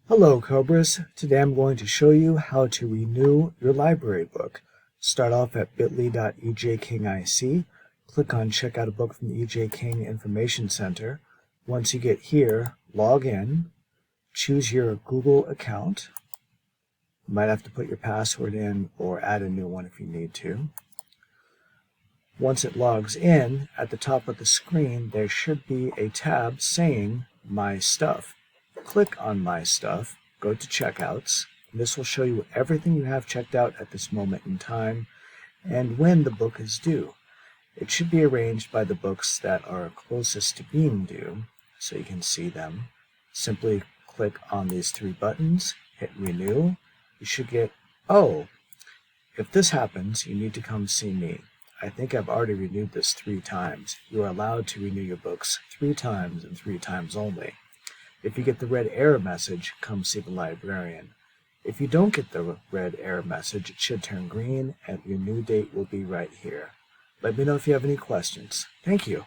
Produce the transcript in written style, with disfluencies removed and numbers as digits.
Hello Cobras, today I'm going to show you how to renew your library book. Start off at bit.ly.ejkingic, click on check out a book from the E.J. King Information Center. Once you get here, log in, choose your Google account. You might have to put your password in or add a new one if you need to. Once it logs in, at the top of the screen there should be a tab saying My Stuff. Click on My Stuff, go to Checkouts. This will show you everything you have checked out at this moment in time and when the book is due. It should be arranged by the books that are closest to being due, so you can see them. Simply click on these three buttons, hit Renew. You should get, oh, if this happens, you need to come see me. I think I've already renewed this 3 times. You are allowed to renew your books 3 times and 3 times only. If you get the red error message, come see the librarian. If you don't get the red error message, it should turn green and your new date will be right here. Let me know if you have any questions. Thank you.